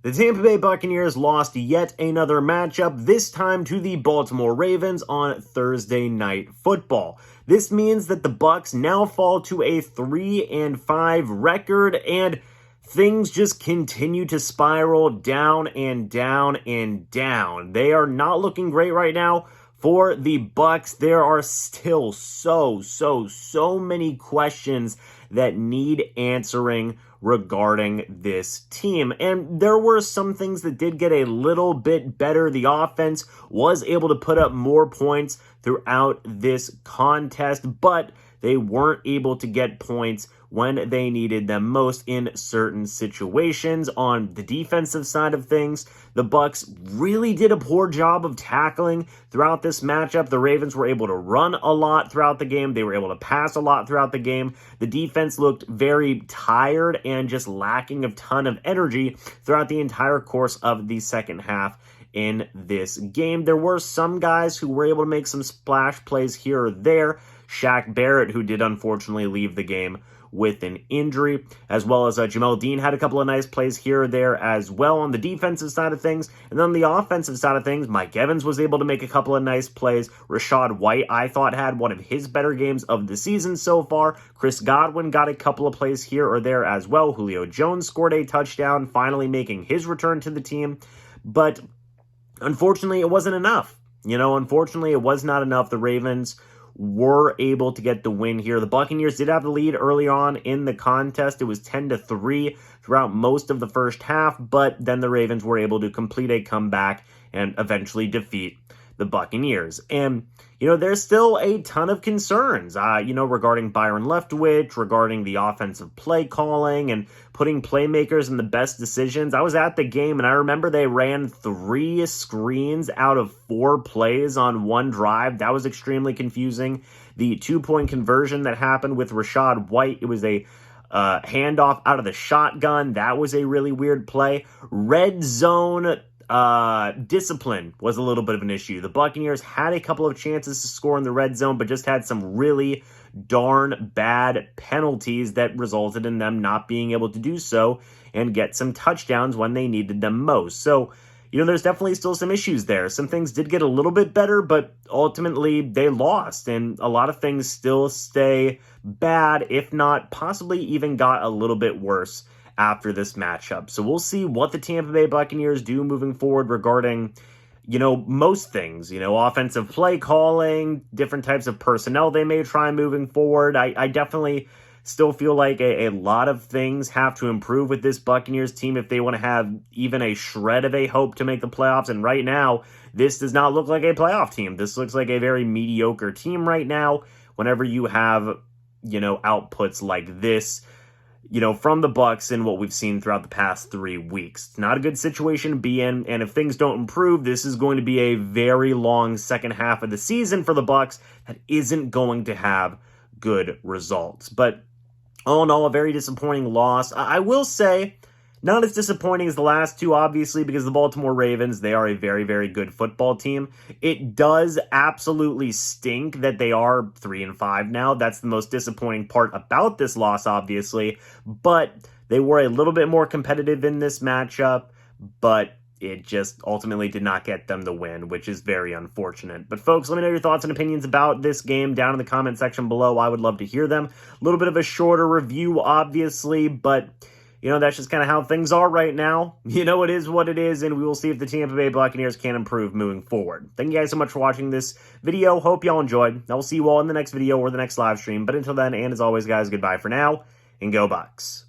The Tampa Bay Buccaneers lost yet another matchup, this time to the Baltimore Ravens on Thursday Night Football. This means that the Bucs now fall to a 3-5 record, and things just continue to spiral down and down and down. They are not looking great right now for the Bucs. There are still so many questions that need answering regarding this team. And there were some things that did get a little bit better. The offense was able to put up more points throughout this contest, but they weren't able to get points when they needed them most in certain situations. On the defensive side of things, the Bucs really did a poor job of tackling throughout this matchup. The Ravens were able to run a lot throughout the game. They were able to pass a lot throughout the game. The defense looked very tired and just lacking a ton of energy throughout the entire course of the second half in this game. There were some guys who were able to make some splash plays here or there. Shaq Barrett, who did unfortunately leave the game with an injury, as well as Jamel Dean had a couple of nice plays here or there as well on the defensive side of things. And then on the offensive side of things, Mike Evans was able to make a couple of nice plays. Rashad White, I thought, had one of his better games of the season so far. Chris Godwin got a couple of plays here or there as well. Julio Jones scored a touchdown, finally making his return to the team. But unfortunately, it wasn't enough. Unfortunately, it was not enough. The Ravens were able to get the win here. The Buccaneers did have the lead early on in the contest. It was 10-3 throughout most of the first half, but then the Ravens were able to complete a comeback and eventually defeat the Buccaneers. And, there's still a ton of concerns, regarding Byron Leftwich, regarding the offensive play calling and putting playmakers in the best decisions. I was at the game and I remember they ran 3 screens out of 4 plays on one drive. That was extremely confusing. The 2-point conversion that happened with Rashad White, it was a handoff out of the shotgun. That was a really weird play. Red zone discipline was a little bit of an issue. The Buccaneers had a couple of chances to score in the red zone, but just had some really darn bad penalties that resulted in them not being able to do so and get some touchdowns when they needed them most. So, there's definitely still some issues there. Some things did get a little bit better, but ultimately they lost, and a lot of things still stay bad, if not possibly even got a little bit worse after this matchup. So we'll see what the Tampa Bay Buccaneers do moving forward regarding, most things, offensive play calling, different types of personnel they may try moving forward. I definitely still feel like a lot of things have to improve with this Buccaneers team if they want to have even a shred of a hope to make the playoffs. And right now, this does not look like a playoff team. This looks like a very mediocre team right now. Whenever you have, outputs like this, from the Bucs and what we've seen throughout the past 3 weeks. It's not a good situation to be in, and if things don't improve, this is going to be a very long second half of the season for the Bucs that isn't going to have good results. But all in all, a very disappointing loss. I will say, not as disappointing as the last two, obviously, because the Baltimore Ravens, they are a very good football team. It does absolutely stink that they are 3-5 now. That's the most disappointing part about this loss, obviously. But they were a little bit more competitive in this matchup, but it just ultimately did not get them the win, which is very unfortunate. But folks, let me know your thoughts and opinions about this game down in the comment section below. I would love to hear them. A little bit of a shorter review, obviously, but that's just kind of how things are right now. It is what it is, and we will see if the Tampa Bay Buccaneers can improve moving forward. Thank you guys so much for watching this video. Hope y'all enjoyed. I will see you all in the next video or the next live stream. But until then, and as always, guys, goodbye for now, and go Bucs.